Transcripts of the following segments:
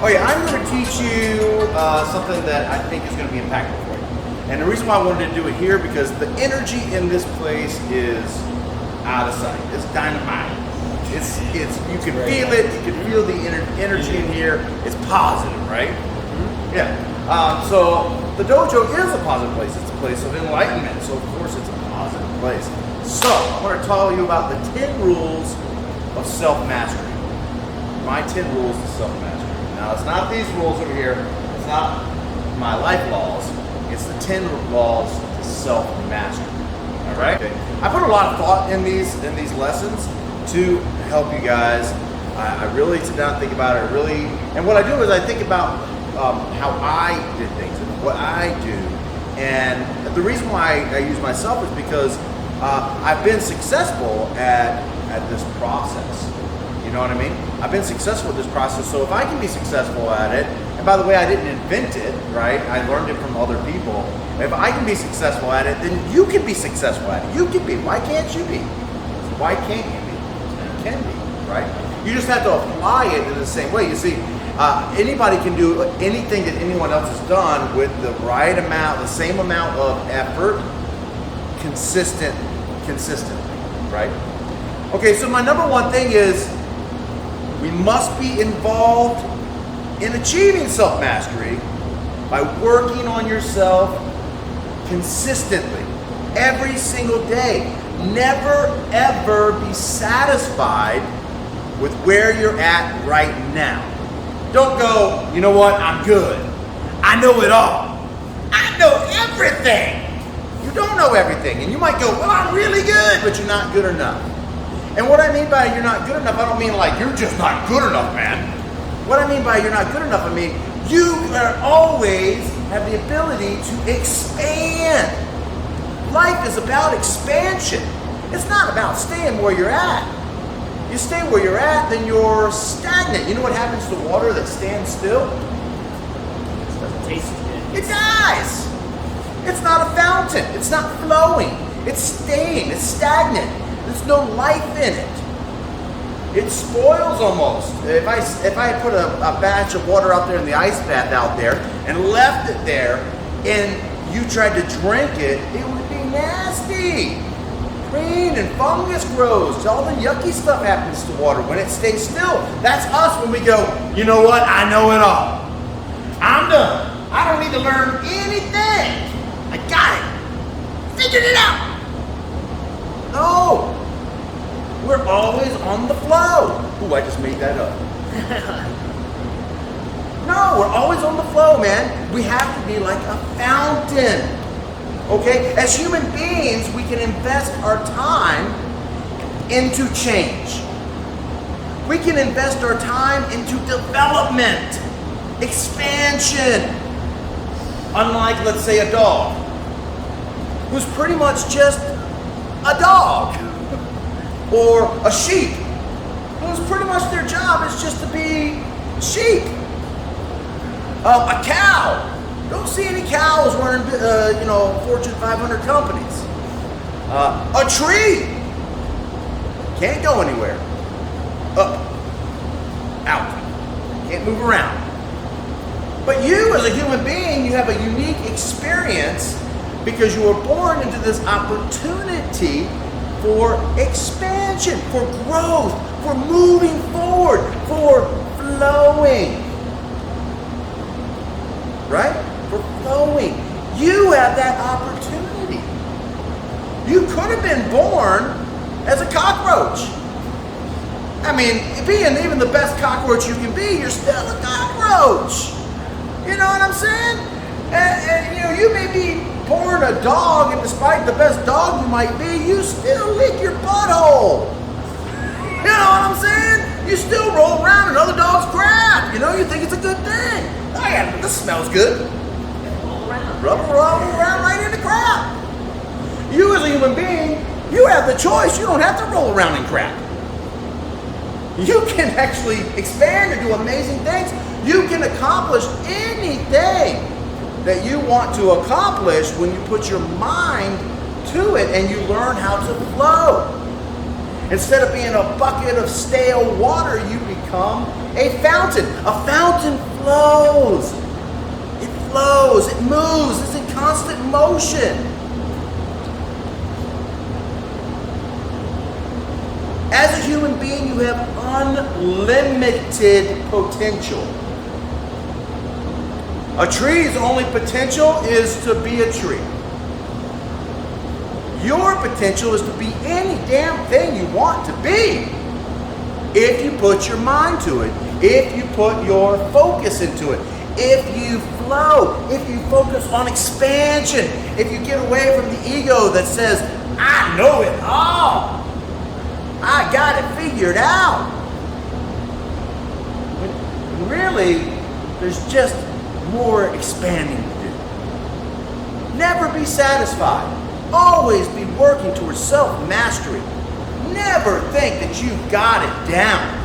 Okay, I'm going to teach you something that I think is going to be impactful for you. And the reason why I wanted to do it here, because the energy in this place is out of sight. It's dynamite. It's you can feel it. You can feel the energy in here. It's positive, right? Mm-hmm. Yeah. So the dojo is a positive place. It's a place of enlightenment. So of course it's a positive place. So I want to tell you about the 10 rules of self-mastery. My 10 rules of self-mastery. Now it's not these rules over here. It's not my life laws. It's the 10 laws to self-mastery. All right. Okay. I put a lot of thought in these lessons to help you guys. I really sit down and think about it. And what I do is I think about how I did things and what I do. And the reason why I use myself is because I've been successful at this process. You know what I mean? I've been successful at this process, so if I can be successful at it, and by the way, I didn't invent it, right? I learned it from other people. If I can be successful at it, then you can be successful at it. You can be. Why can't you be? Why can't you be? You can be, right? You just have to apply it in the same way. You see, anybody can do anything that anyone else has done with the right amount, the same amount of effort, consistently, right? Okay, so my number one thing is we must be involved in achieving self-mastery by working on yourself consistently, every single day. Never, ever be satisfied with where you're at right now. Don't go, you know what, I'm good. I know it all. I know everything. You don't know everything. And you might go, well, I'm really good, but you're not good enough. And what I mean by you're not good enough, I don't mean like you're just not good enough, man. What I mean by you're not good enough, I mean you are always have the ability to expand. Life is about expansion. It's not about staying where you're at. You stay where you're at, then you're stagnant. You know what happens to water that stands still? It doesn't taste as good. It dies. It's not a fountain. It's not flowing. It's staying. It's stagnant. There's no life in it. It spoils almost. If I put a batch of water out there in the ice bath out there and left it there and you tried to drink it, it would be nasty. Green and fungus grows. All the yucky stuff happens to water when it stays still. That's us when we go, you know what? I know it all. I'm done. I don't need to learn anything. I got it. Figured it out. No. We're always on the flow. Ooh, I just made that up. No, we're always on the flow, man. We have to be like a fountain. Okay? As human beings, we can invest our time into change. We can invest our time into development, expansion. Unlike, let's say, a dog, who's pretty much just a dog. Or a sheep, who's pretty much their job is just to be sheep. A cow. Don't see any cows running, Fortune 500 companies. A tree. Can't go anywhere. Up. Out. Can't move around. But you as a human being, you have a unique experience because you were born into this opportunity for expansion, for growth, for moving forward, for flowing. Right? For flowing. You have that opportunity. You could have been born as a cockroach. I mean, being even the best cockroach you can be, you're still a cockroach. You know what I'm saying? And you may be born a dog, and despite the best dog you might be, you still lick your butthole. You know what I'm saying? You still roll around in other dogs' crap. You think it's a good thing. Oh yeah, this smells good. Roll around right in the crap. You as a human being, you have the choice. You don't have to roll around in crap. You can actually expand and do amazing things. You can accomplish anything that you want to accomplish when you put your mind to it and you learn how to flow. Instead of being a bucket of stale water, you become a fountain. A fountain flows. It flows, it moves, it's in constant motion. As a human being, you have unlimited potential. A tree's only potential is to be a tree. Your potential is to be any damn thing you want to be if you put your mind to it, if you put your focus into it, if you flow, if you focus on expansion, if you get away from the ego that says, I know it all, I got it figured out. When really, there's just more expanding to do. Never be satisfied. Always be working towards self-mastery. Never think that you've got it down.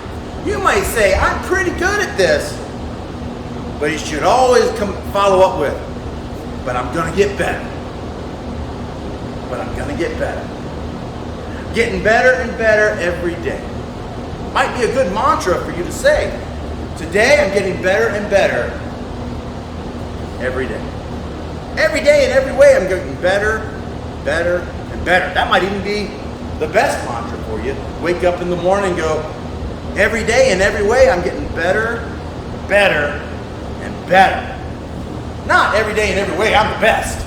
You might say, I'm pretty good at this, but you should always follow up with, but I'm going to get better. But I'm going to get better. Getting better and better every day. Might be a good mantra for you to say. Today I'm getting better and better every day. Every day in every way I'm getting better, better, and better. That might even be the best mantra for you. Wake up in the morning and go, every day in every way I'm getting better, better, and better. Not every day in every way I'm the best.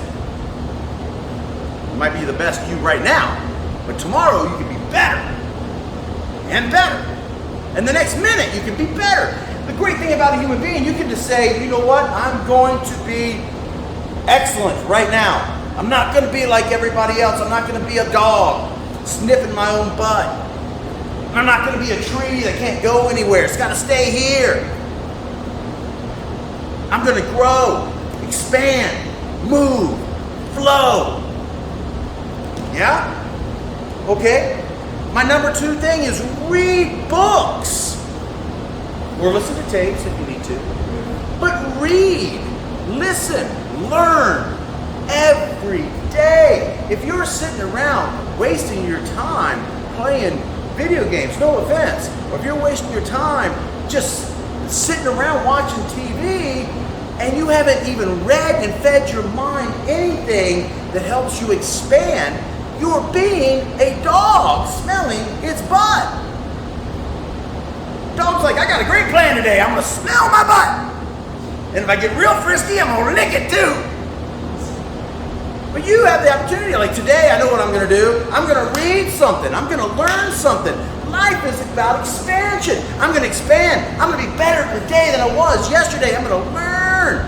You might be the best you right now, but tomorrow you can be better and better. And the next minute you can be better. The great thing about a human being, you can just say, you know what, I'm going to be excellent right now. I'm not going to be like everybody else. I'm not going to be a dog sniffing my own butt. I'm not going to be a tree that can't go anywhere. It's got to stay here. I'm going to grow, expand, move, flow. Yeah? Okay? My number 2 thing is read books. Or listen to tapes if you need to. But read, listen, learn every day. If you're sitting around wasting your time playing video games, no offense, or if you're wasting your time just sitting around watching TV and you haven't even read and fed your mind anything that helps you expand, you're being a dog smelling its butt. Dog's like, I got a great plan today. I'm going to smell my butt. And if I get real frisky, I'm going to lick it too. But you have the opportunity, like today, I know what I'm going to do. I'm going to read something. I'm going to learn something. Life is about expansion. I'm going to expand. I'm going to be better today than I was yesterday. I'm going to learn.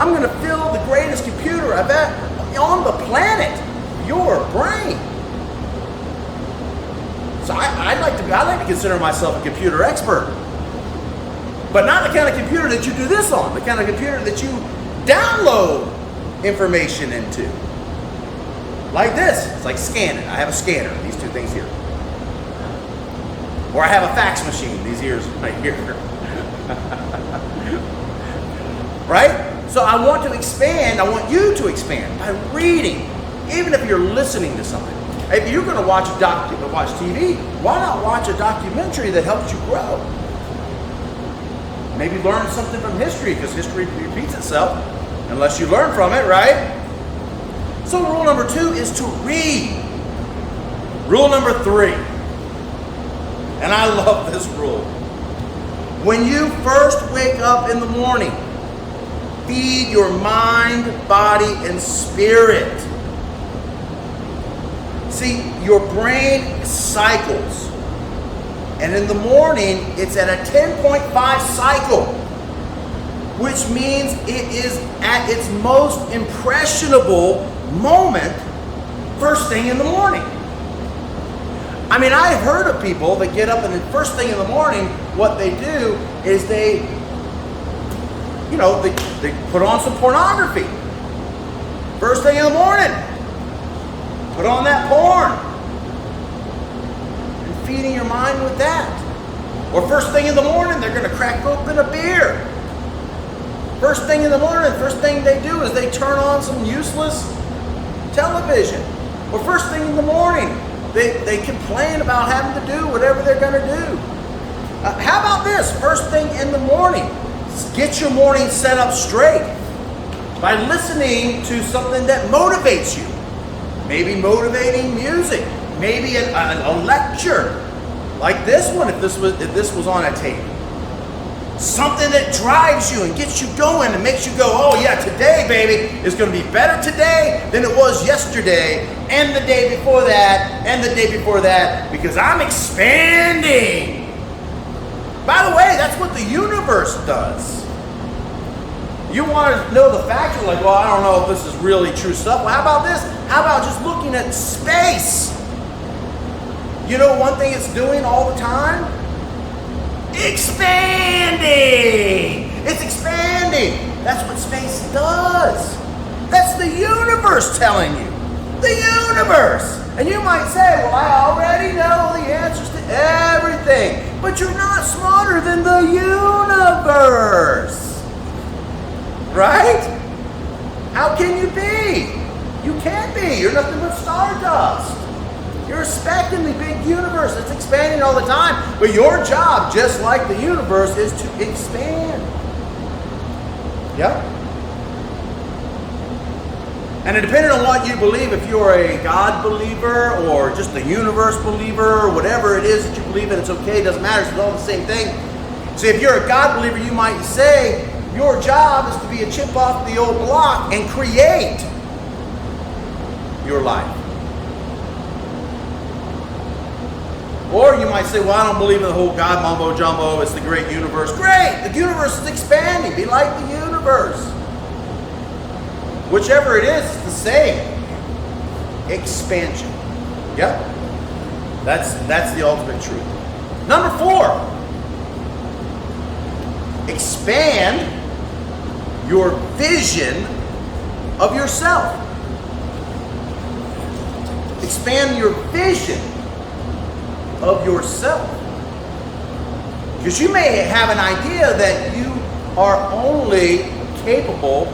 I'm going to fill the greatest computer I've ever on the planet, your brain. So I like to consider myself a computer expert. But not the kind of computer that you do this on, the kind of computer that you download information into. Like this. It's like scanning. I have a scanner, these 2 things here. Or I have a fax machine, these ears right here. Right? So I want to expand, I want you to expand by reading, even if you're listening to something. If you're going to watch TV, why not watch a documentary that helps you grow? Maybe learn something from history, because history repeats itself unless you learn from it, right? So rule number 2 is to read. Rule number 3, and I love this rule. When you first wake up in the morning, feed your mind, body, and spirit. See, your brain cycles. And in the morning, it's at a 10.5 cycle, which means it is at its most impressionable moment first thing in the morning. I mean, I've heard of people that get up and the first thing in the morning, what they do is they put on some pornography. First thing in the morning, put on that porn. And feeding your mind with that. Or first thing in the morning, they're going to crack open a beer. First thing in the morning, first thing they do is they turn on some useless television. Or first thing in the morning, they complain about having to do whatever they're going to do. How about this? First thing in the morning, get your morning set up straight by listening to something that motivates you. Maybe motivating music, maybe a lecture like this one, if this was on a tape. Something that drives you and gets you going and makes you go, oh yeah, today, baby, is going to be better today than it was yesterday and the day before that and the day before that, because I'm expanding. By the way, that's what the universe does. You want to know the facts, you're like, well, I don't know if this is really true stuff. Well, how about this? How about just looking at space? You know one thing it's doing all the time? Expanding! It's expanding. That's what space does. That's the universe telling you. The universe. And you might say, well, I already know the answers to everything. But you're not smarter than the universe. Right? How can you be? You can't be. You're nothing but stardust. You're a spectrum, the big universe. It's expanding all the time. But your job, just like the universe, is to expand. Yep. And depending on what you believe, if you're a God believer or just a universe believer or whatever it is that you believe in, it's okay. It doesn't matter. It's all the same thing. So if you're a God believer, you might say your job is to be a chip off the old block and create your life. Or you might say, well, I don't believe in the whole God mumbo jumbo. It's the great universe. Great! The universe is expanding. Be like the universe. Whichever it is, it's the same. Expansion. Yep. That's the ultimate truth. Number 4. Expand your vision of yourself. Expand your vision of yourself. Because you may have an idea that you are only capable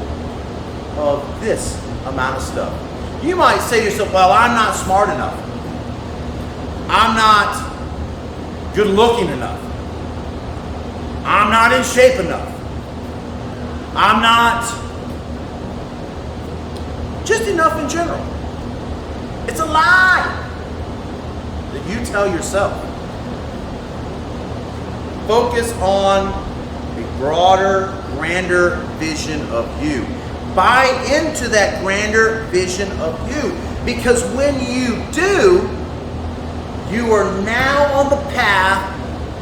of this amount of stuff. You might say to yourself, well, I'm not smart enough. I'm not good looking enough. I'm not in shape enough. I'm not just enough in general. It's a lie that you tell yourself. Focus on a broader, grander vision of you. Buy into that grander vision of you. Because when you do, you are now on the path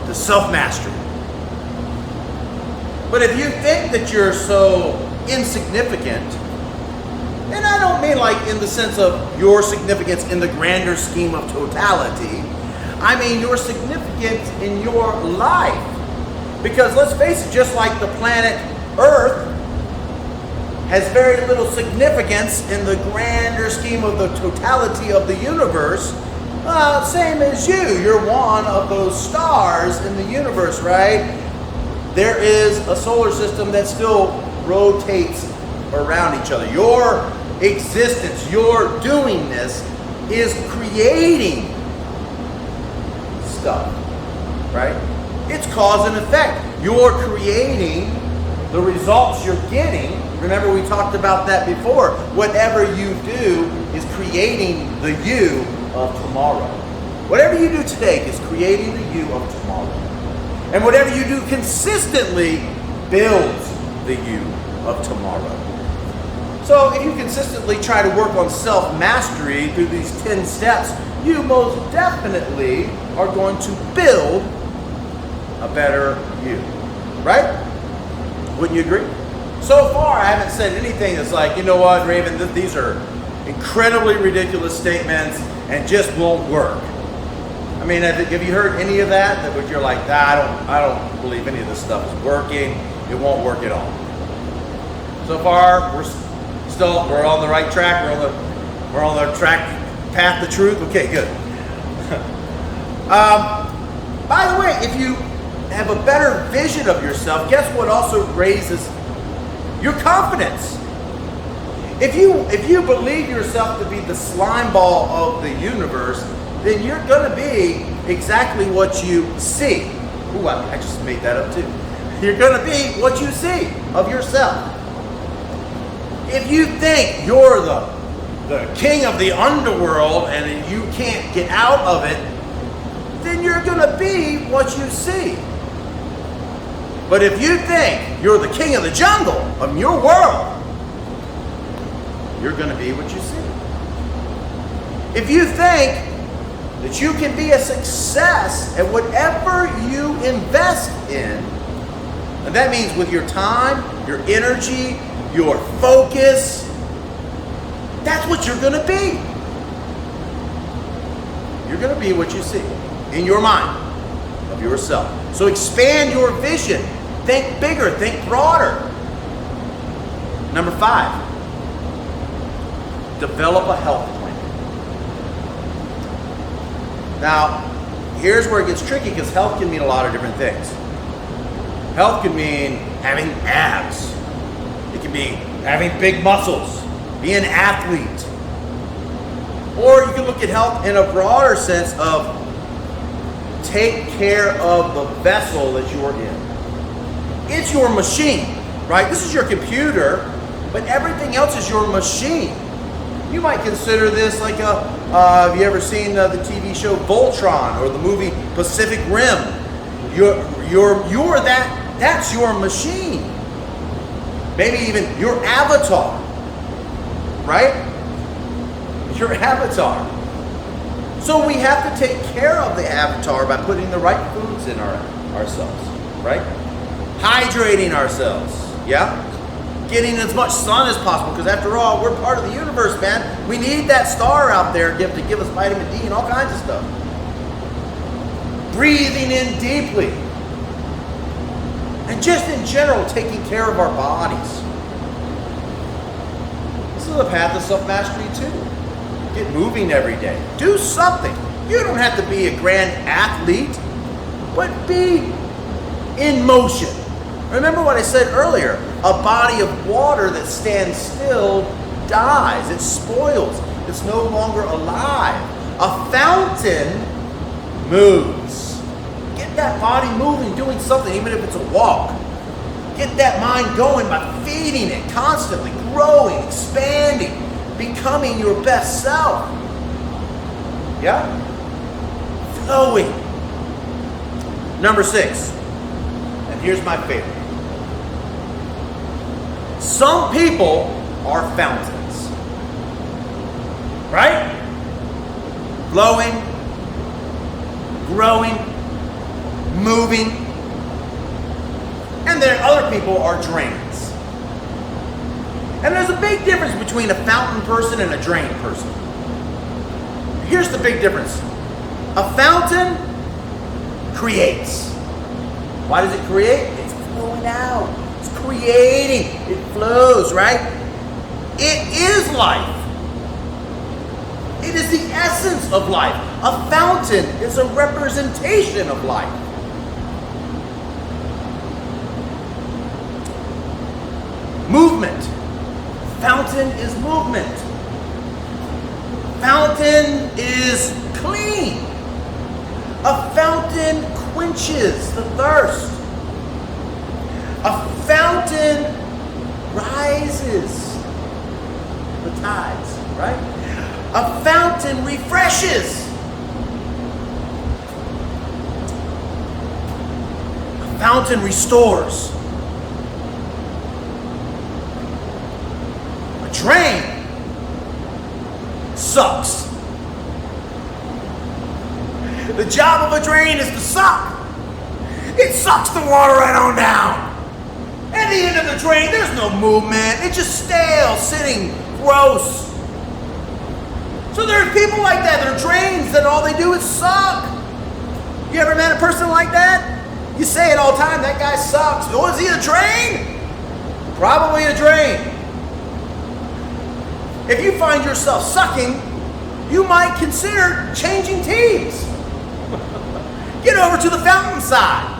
to self-mastery. But if you think that you're so insignificant, and I don't mean like in the sense of your significance in the grander scheme of totality, I mean your significance in your life. Because let's face it, just like the planet Earth has very little significance in the grander scheme of the totality of the universe, same as you. You're one of those stars in the universe, right? There is a solar system that still rotates around each other. Your existence, your doingness is creating stuff, right? It's cause and effect. You're creating the results you're getting. Remember, we talked about that before. Whatever you do is creating the you of tomorrow. Whatever you do today is creating the you of tomorrow. And whatever you do consistently builds the you of tomorrow. So if you consistently try to work on self-mastery through these 10 steps, you most definitely are going to build a better you. Right? Wouldn't you agree? So far, I haven't said anything that's like, you know what, Raven, these are incredibly ridiculous statements and just won't work. I mean, have you heard any of that? That you're like, I don't believe any of this stuff is working. It won't work at all. So far, we're on the right track. We're on the path to truth. Okay, good. By the way, if you have a better vision of yourself, guess what also raises your confidence? If you believe yourself to be the slime ball of the universe, then you're going to be exactly what you see. Ooh, I just made that up too. You're going to be what you see of yourself. If you think you're the king of the underworld and you can't get out of it, then you're going to be what you see. But if you think you're the king of the jungle, of your world, you're going to be what you see. If you think that you can be a success at whatever you invest in, and that means with your time, your energy, your focus, that's what you're going to be. You're going to be what you see in your mind of yourself. So expand your vision. Think bigger, think broader. Number 5, develop a health plan. Now, here's where it gets tricky because health can mean a lot of different things. Health can mean having abs. It can be having big muscles, be an athlete. Or you can look at health in a broader sense of take care of the vessel that you are in. It's your machine, right? This is your computer, but everything else is your machine. You might consider this like have you ever seen the TV show Voltron or the movie Pacific Rim? That's your machine. Maybe even your avatar, right? Your avatar. So we have to take care of the avatar by putting the right foods in ourselves, right? Hydrating ourselves, yeah? Getting as much sun as possible, because after all, we're part of the universe, man. We need that star out there to give us vitamin D and all kinds of stuff. Breathing in deeply. And just in general, taking care of our bodies. This is the path of self-mastery too. Get moving every day. Do something. You don't have to be a grand athlete, but be in motion. Remember what I said earlier. A body of water that stands still dies. It spoils. It's no longer alive. A fountain moves. Get that body moving, doing something, even if it's a walk. Get that mind going by feeding it constantly, growing, expanding, becoming your best self. Yeah? Flowing. Number 6. And here's my favorite. Some people are fountains. Right? Flowing, growing, moving. And then other people are drains. And there's a big difference between a fountain person and a drain person. Here's the big difference. A fountain creates. Why does it create? It's flowing out. It's creating. It flows, right? It is life. It is the essence of life. A fountain is a representation of life. Movement. Fountain is movement. Fountain is clean. A fountain quenches the thirst. A fountain rises the tides, right? A fountain refreshes. A fountain restores. A drain sucks. The job of a drain is to suck. It sucks the water right on down. At the end of the drain, there's no movement. It's just stale, sitting, gross. So there's people like that. They're drains that all they do is suck. You ever met a person like that? You say it all the time, that guy sucks. Oh, is he a drain? Probably a drain. If you find yourself sucking, you might consider changing teams. Get over to the fountain side.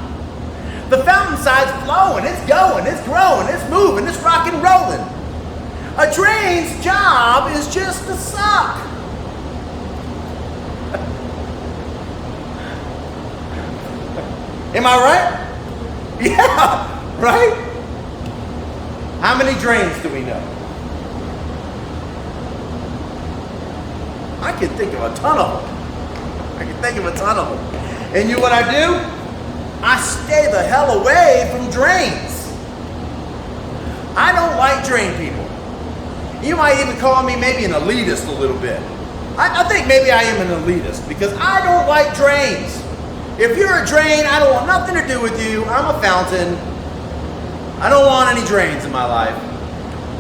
The fountain side's flowing, it's going, it's growing, it's moving, it's rocking and rolling. A drain's job is just to suck. Am I right? Yeah. Right? How many drains do we know? I can think of a ton of them. And you know what I do? I stay the hell away from drains. I don't like drain people. You might even call me maybe an elitist a little bit. I think maybe I am an elitist because I don't like drains. If you're a drain, I don't want nothing to do with you. I'm a fountain. I don't want any drains in my life.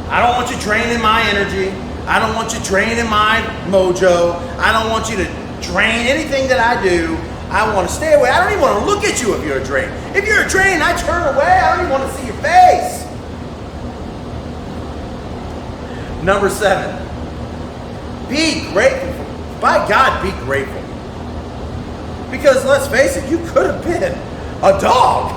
I don't want you draining my energy. I don't want you draining my mojo. I don't want you to drain anything that I do. I want to stay away. I don't even want to look at you if you're a drain. If you're a drain, I turn away. I don't even want to see your face. Number 7, be grateful. By God, be grateful. Because let's face it, you could have been a dog.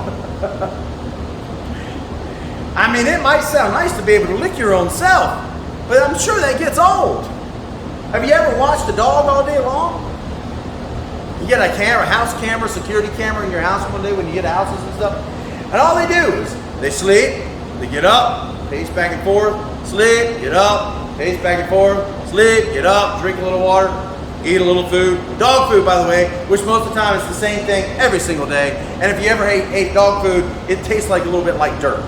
I mean, it might sound nice to be able to lick your own self, but I'm sure that gets old. Have you ever watched a dog all day long? You get a camera, house camera, security camera in your house one day when you get houses and stuff, and all they do is they sleep, they get up, pace back and forth, sleep, get up, pace back and forth, sleep, get up, drink a little water, eat a little food. Dog food, by the way, which most of the time is the same thing every single day. And if you ever ate dog food, it tastes like a little bit like dirt.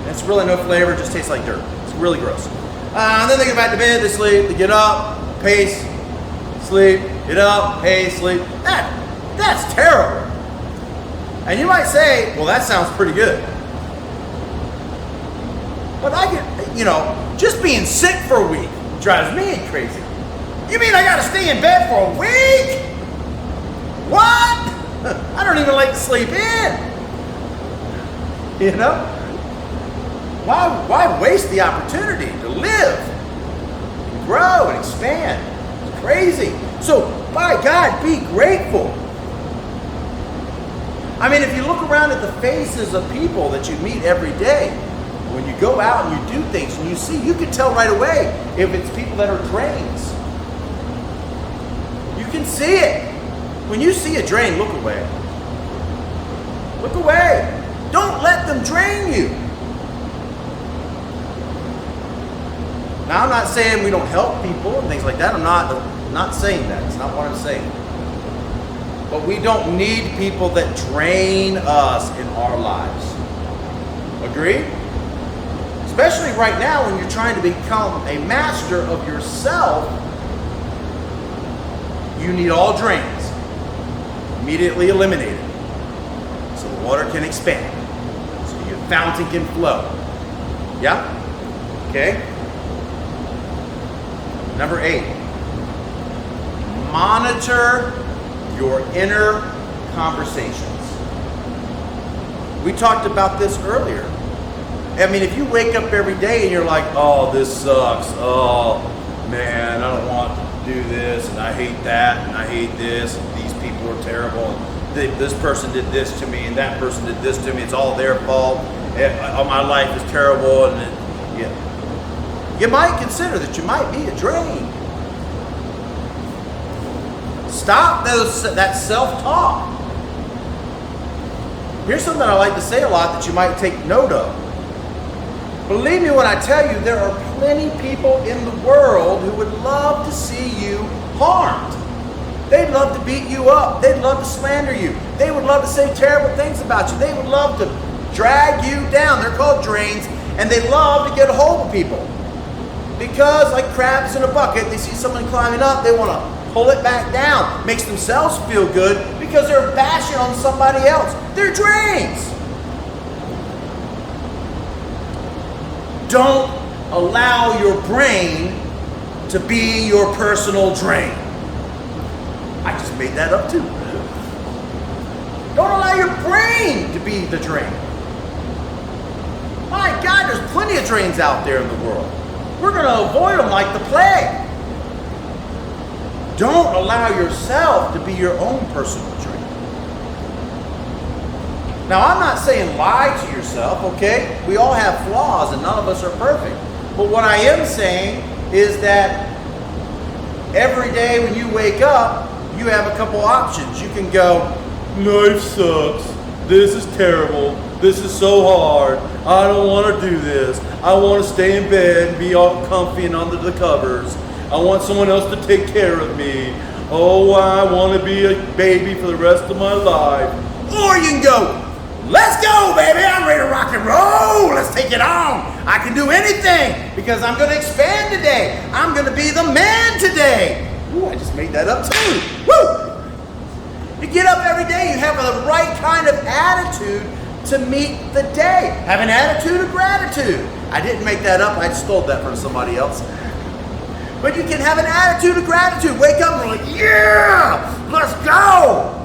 It's really no flavor, it just tastes like dirt. It's really gross. And then they go back to bed, they sleep, they get up, pace, sleep, get up, pace, sleep. That's terrible. And you might say, well, that sounds pretty good. But I get, just being sick for a week drives me crazy. You mean I gotta stay in bed for a week? What? I don't even like to sleep in. Why waste the opportunity to live, and grow, and expand? It's crazy. So, by God, be grateful. I mean, if you look around at the faces of people that you meet every day, when you go out and you do things and you see, you can tell right away if it's people that are drains. You can see it. When you see a drain, look away. Look away. Don't let them drain you. Now, I'm not saying we don't help people and things like that. I'm not saying that. It's not what I'm saying. But we don't need people that drain us in our lives. Agree? Especially right now when you're trying to become a master of yourself, you need all drains immediately eliminated so the water can expand, so your fountain can flow. Yeah? Okay? Number 8, monitor your inner conversations. We talked about this earlier. I mean, if you wake up every day and you're like, oh, this sucks. Oh, man, I don't want to do this, and I hate that, and I hate this, and these people are terrible, and this person did this to me, and that person did this to me. It's all their fault. My life is terrible. You might consider that you might be a drain. Stop that self-talk. Here's something I like to say a lot that you might take note of. Believe me when I tell you, there are plenty people in the world who would love to see you harmed. They'd love to beat you up. They'd love to slander you. They would love to say terrible things about you. They would love to drag you down. They're called drains, and they love to get a hold of people. Because, like crabs in a bucket, they see someone climbing up, they want to pull it back down. Makes themselves feel good because they're bashing on somebody else. They're drains. Don't allow your brain to be your personal drain. I just made that up too. Don't allow your brain to be the drain. My God, there's plenty of drains out there in the world. We're going to avoid them like the plague. Don't allow yourself to be your own personal drain. Now, I'm not saying lie to yourself, okay? We all have flaws and none of us are perfect. But what I am saying is that every day when you wake up, you have a couple options. You can go, life sucks, this is terrible, this is so hard. I don't want to do this. I want to stay in bed and be all comfy and under the covers. I want someone else to take care of me. Oh, I want to be a baby for the rest of my life. Or you can go, let's go, baby. I'm ready to rock and roll. Let's take it on. I can do anything because I'm going to expand today. I'm going to be the man today. Ooh, I just made that up too. Woo! You get up every day. You have the right kind of attitude to meet the day. Have an attitude of gratitude. I didn't make that up. I stole that from somebody else. But you can have an attitude of gratitude. Wake up and we're like, yeah, let's go.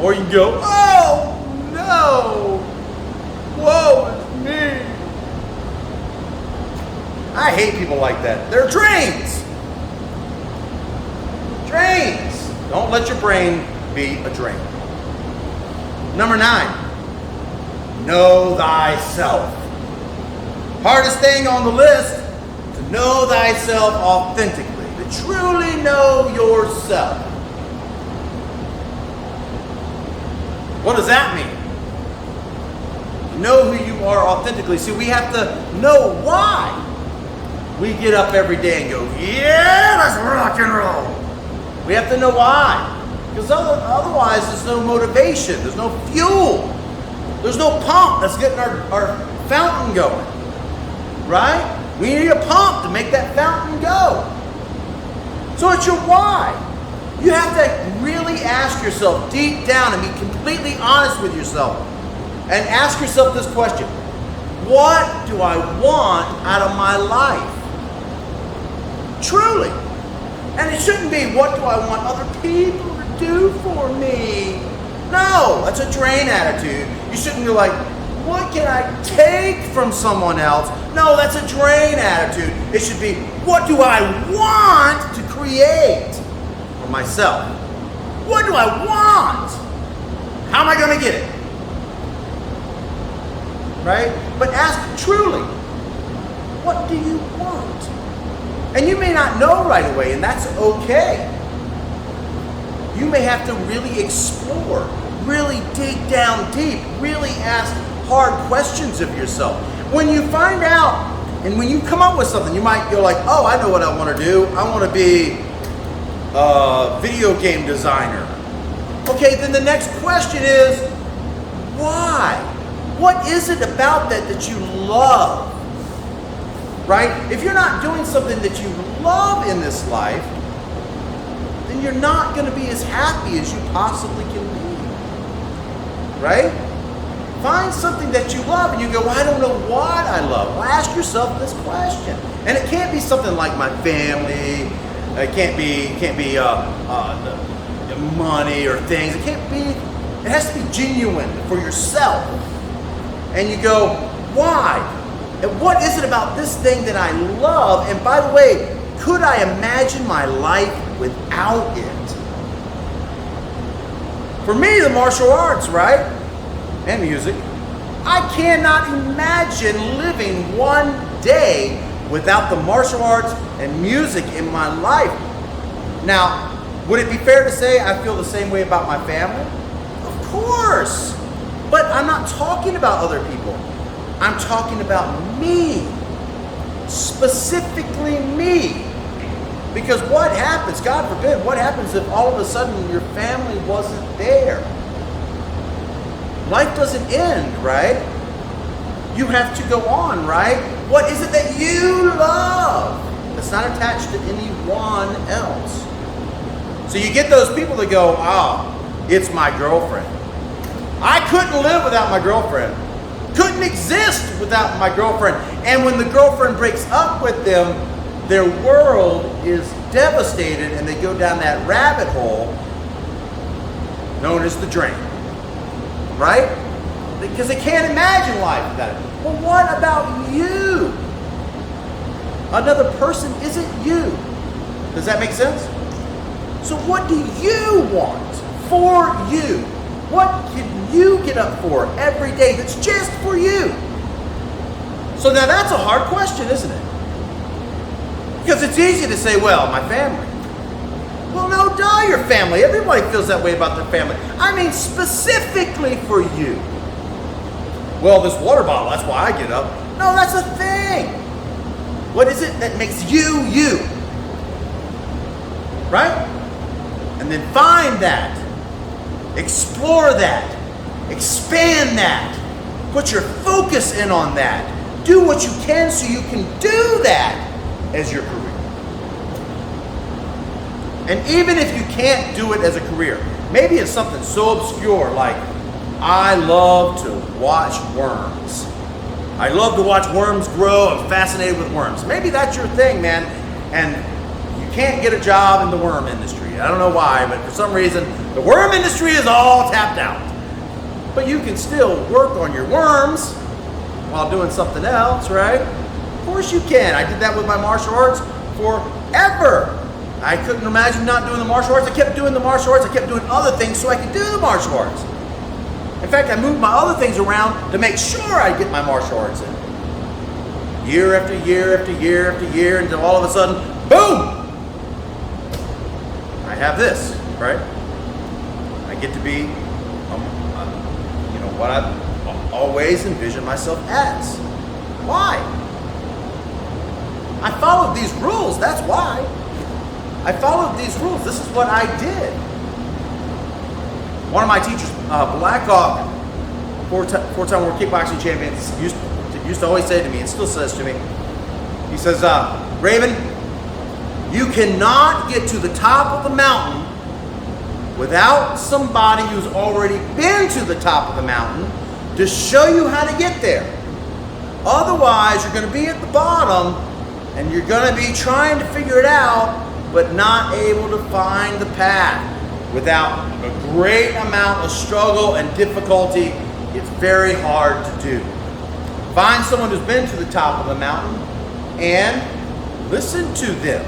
Or you can go, oh no, woe is me. I hate people like that. They're drains. Drains. Don't let your brain be a drain. Number 9, know thyself. Hardest thing on the list, to know thyself authentically, to truly know yourself. What does that mean? To know who you are authentically. See, we have to know why we get up every day and go, yeah, let's rock and roll. We have to know why. Because otherwise there's no motivation, there's no fuel, there's no pump that's getting our fountain going. Right? We need a pump to make that fountain go. So it's your why. You have to really ask yourself deep down and be completely honest with yourself. And ask yourself this question. What do I want out of my life? Truly. And it shouldn't be, what do I want other people to do for me? No, that's a drain attitude. You shouldn't be like, what can I take from someone else? No, that's a drain attitude. It should be, what do I want to create for myself? What do I want? How am I going to get it? Right? But ask truly, what do you want? And you may not know right away, and that's okay. You may have to really explore, really dig down deep, really ask hard questions of yourself. When you find out, and when you come up with something, you might go like, oh, I know what I want to do. I want to be a video game designer. Okay, then the next question is, why? What is it about that you love? Right? If you're not doing something that you love in this life, then you're not going to be as happy as you possibly can be. Right? Find something that you love and you go, well, I don't know what I love. Well, ask yourself this question. And it can't be something like my family. It can't be money or things. It has to be genuine for yourself. And you go, why? And what is it about this thing that I love? And by the way, could I imagine my life without it? For me, the martial arts, right? And music. I cannot imagine living one day without the martial arts and music in my life. Now, would it be fair to say I feel the same way about my family? Of course. But I'm not talking about other people. I'm talking about me. Specifically me. Because what happens, God forbid, what happens if all of a sudden your family wasn't there? Life doesn't end, right? You have to go on, right? What is it that you love that's not attached to anyone else? So you get those people that go, it's my girlfriend. I couldn't live without my girlfriend. Couldn't exist without my girlfriend. And when the girlfriend breaks up with them, their world is devastated and they go down that rabbit hole known as the drain. Right? Because they can't imagine life without it. Well, what about you? Another person isn't you. Does that make sense? So what do you want for you? What can you get up for every day that's just for you? So now that's a hard question, isn't it? Because it's easy to say, well, my family. Well, no, duh, your family. Everybody feels that way about their family. I mean, specifically for you. Well, this water bottle, that's why I get up. No, that's a thing. What is it that makes you, you? Right? And then find that. Explore that. Expand that. Put your focus in on that. Do what you can so you can do that as your career. And even if you can't do it as a career, maybe it's something so obscure like, I love to watch worms. I love to watch worms grow. I'm fascinated with worms. Maybe that's your thing, man. And you can't get a job in the worm industry. I don't know why, but for some reason, the worm industry is all tapped out. But you can still work on your worms while doing something else, right? Of course you can. I did that with my martial arts forever. I couldn't imagine not doing the martial arts. I kept doing the martial arts. I kept doing other things so I could do the martial arts. In fact, I moved my other things around to make sure I get my martial arts in. Year after year after year after year until all of a sudden, boom! I have this, right? I get to be, what I've always envisioned myself as. Why? I followed these rules, that's why. I followed these rules. This is what I did. One of my teachers, Black Hawk, four-time world kickboxing champion, used to always say to me, and still says to me, he says, Raven, you cannot get to the top of the mountain without somebody who's already been to the top of the mountain to show you how to get there. Otherwise, you're going to be at the bottom, and you're going to be trying to figure it out, but not able to find the path. Without a great amount of struggle and difficulty, it's very hard to do. Find someone who's been to the top of the mountain and listen to them.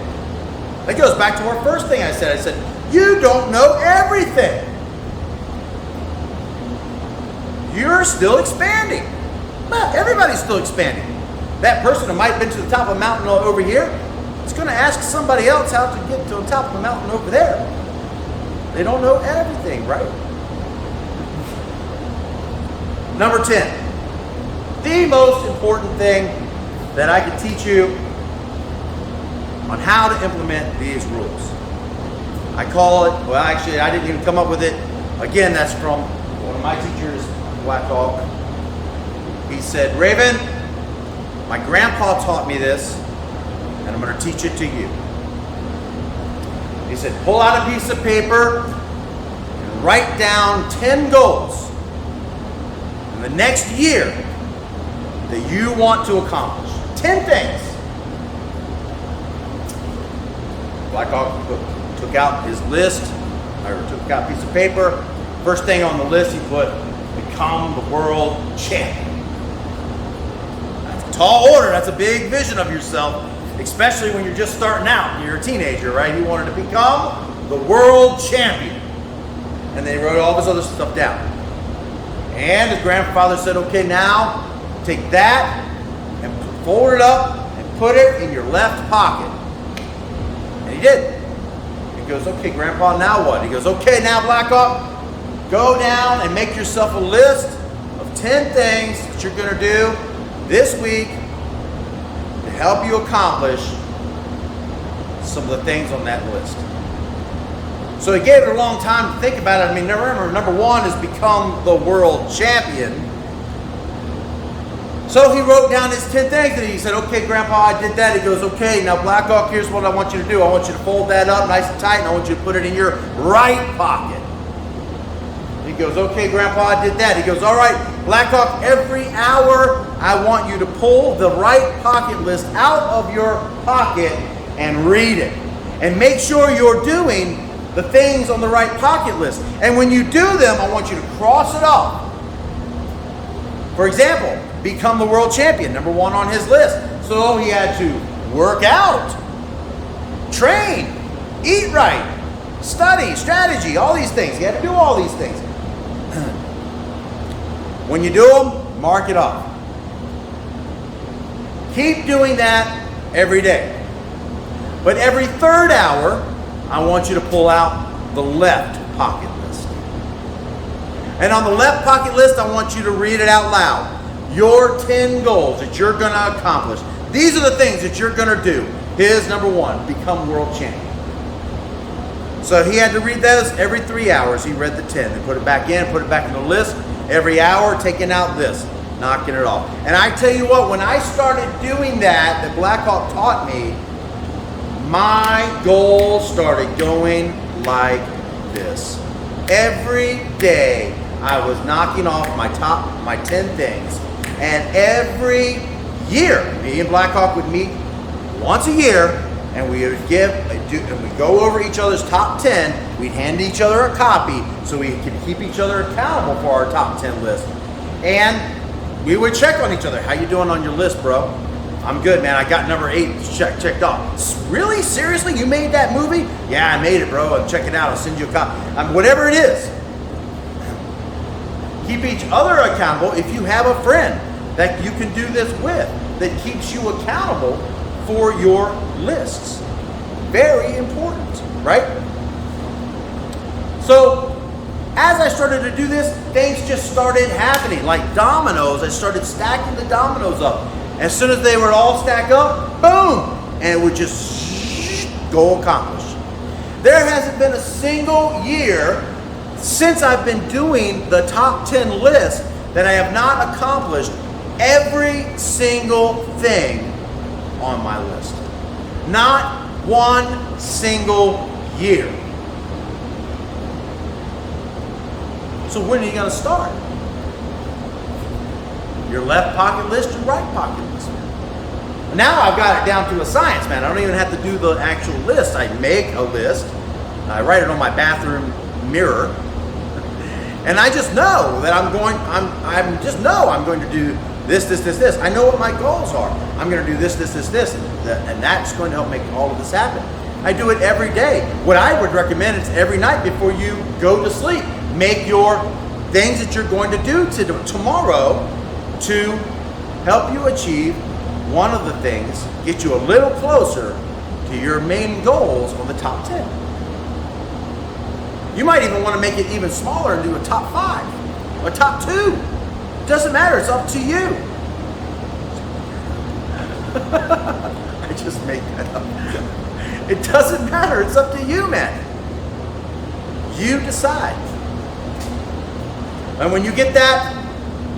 That goes back to our first thing I said. I said, you don't know everything. You're still expanding. Well, everybody's still expanding. That person who might have been to the top of a mountain over here is going to ask somebody else how to get to the top of the mountain over there. They don't know everything, right? Number 10. The most important thing that I can teach you on how to implement these rules. I call it, well, actually, I didn't even come up with it. Again, that's from one of my teachers, Black Hawk. He said, Raven, my grandpa taught me this, and I'm going to teach it to you. He said, pull out a piece of paper and write down 10 goals in the next year that you want to accomplish. 10 things. Black Hawk took out his list, or took out a piece of paper. First thing on the list, he put, become the world champion. That's a tall order. That's a big vision of yourself. Especially when you're just starting out and you're a teenager, right? He wanted to become the world champion. And then he wrote all this other stuff down. And his grandfather said, okay, now take that and fold it up and put it in your left pocket. And he did. He goes, okay, Grandpa, now what? He goes, okay, now Black Hawk, go down and make yourself a list of 10 things that you're going to do this week to help you accomplish some of the things on that list. So he gave it a long time to think about it. I mean, remember, number 1 is become the world champion. So he wrote down his 10 things and he said, okay, Grandpa, I did that. He goes, okay, now Black Hawk, here's what I want you to do. I want you to fold that up nice and tight and I want you to put it in your right pocket. He goes, okay, Grandpa, I did that. He goes, all right, Black Hawk, every hour I want you to pull the right pocket list out of your pocket and read it. And make sure you're doing the things on the right pocket list. And when you do them, I want you to cross it off. For example, become the world champion, number 1 on his list. So he had to work out, train, eat right, study, strategy, all these things. He had to do all these things. When you do them, mark it off. Keep doing that every day. But every third hour, I want you to pull out the left pocket list. And on the left pocket list, I want you to read it out loud. Your 10 goals that you're going to accomplish. These are the things that you're going to do. Here's number 1, become world champion. So he had to read those every 3 hours. He read the 10 and put it back in the list. Every hour, taking out this, knocking it off. And I tell you what, when I started doing that Blackhawk taught me, my goals started going like this. Every day I was knocking off my 10 things. And every year, me and Blackhawk would meet once a year, and we would go over each other's top 10. We'd hand each other a copy so we could keep each other accountable for our top 10 list. And we would check on each other. How you doing on your list, bro? I'm good, man. I got number 8 checked off. Really? Seriously? You made that movie? Yeah, I made it, bro. Check it out. I'll send you a copy. Whatever it is. Keep each other accountable. If you have a friend that you can do this with, that keeps you accountable for your lists. Very important, right? So, as I started to do this, things just started happening. Like dominoes, I started stacking the dominoes up. As soon as they would all stack up, boom, and it would just go accomplished. There hasn't been a single year since I've been doing the top 10 list that I have not accomplished every single thing on my list. Not one single year. So when are you going to start? Your left pocket list, your right pocket list. Now I've got it down to a science, man. I don't even have to do the actual list. I make a list. I write it on my bathroom mirror. And I just know that I'm going to do this. I know what my goals are. I'm going to do this, and that's going to help make all of this happen. I do it every day. What I would recommend is every night before you go to sleep, make your things that you're going to do tomorrow to help you achieve one of the things, get you a little closer to your main goals on the top 10. You might even want to make it even smaller and do a top 5 or top 2. Doesn't matter, it's up to you. I just made that up. It doesn't matter, it's up to you, man. You decide. And when you get that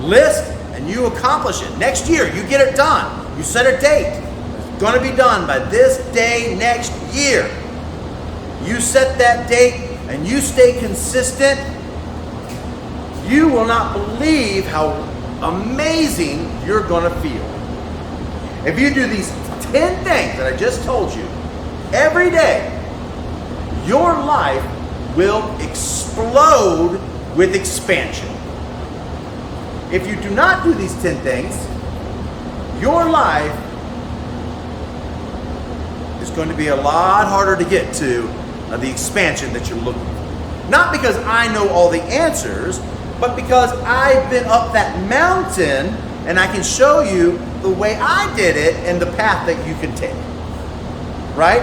list and you accomplish it, next year you get it done. You set a date. It's going to be done by this day next year. You set that date and you stay consistent, you will not believe how amazing you're going to feel. If you do these 10 things that I just told you every day, your life will explode with expansion. If you do not do these 10 things, your life is going to be a lot harder to get to the expansion that you're looking for. Not because I know all the answers, but because I've been up that mountain and I can show you the way I did it and the path that you can take. Right?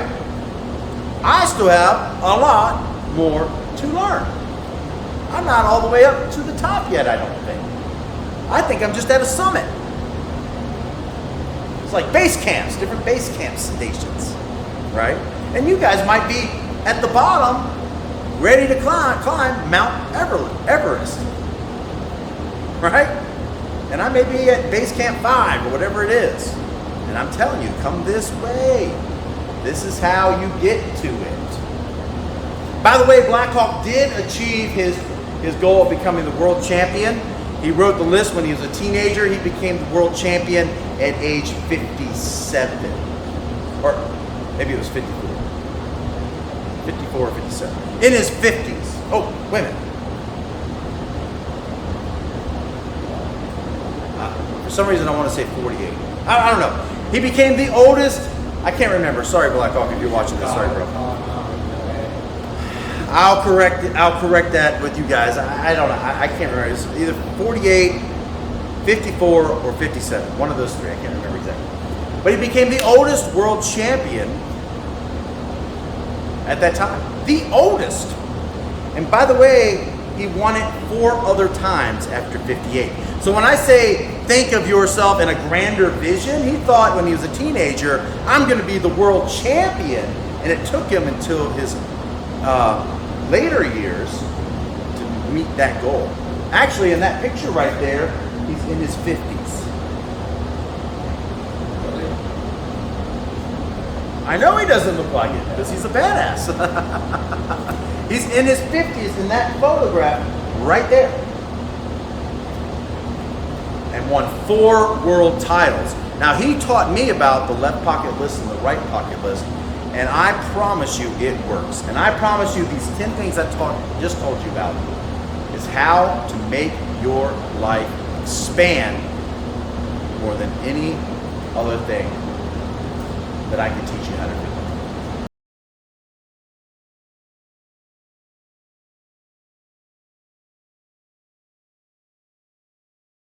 I still have a lot more to learn. I'm not all the way up to the top yet, I don't think. I think I'm just at a summit. It's like base camps, different base camp stations, right? And you guys might be at the bottom, ready to climb Mount Everest, right? And I may be at base camp 5 or whatever it is. And I'm telling you, come this way. This is how you get to it. By the way, Blackhawk did achieve his goal of becoming the world champion. He wrote the list when he was a teenager. He became the world champion at age 57. Or maybe it was 54. 54 or 57. In his 50s. Oh, wait a minute. For some reason I want to say 48. I don't know. He became the oldest. I can't remember. Sorry, Blackhawk, if you're watching this. Sorry, bro. I'll correct that with you guys. I don't know. I can't remember. It's either 48, 54, or 57. One of those three. I can't remember exactly. But he became the oldest world champion at that time. The oldest. And by the way, he won it 4 other times after 58. So when I say think of yourself in a grander vision, he thought when he was a teenager, I'm going to be the world champion. And it took him until his later years to meet that goal. Actually, in that picture right there, he's in his 50s. I know he doesn't look like it because he's a badass. He's in his 50s in that photograph right there. And won 4 world titles. Now, he taught me about the left pocket list and the right pocket list. And I promise you it works. And I promise you these 10 things I just told you about is how to make your life expand more than any other thing that I can teach you how to do.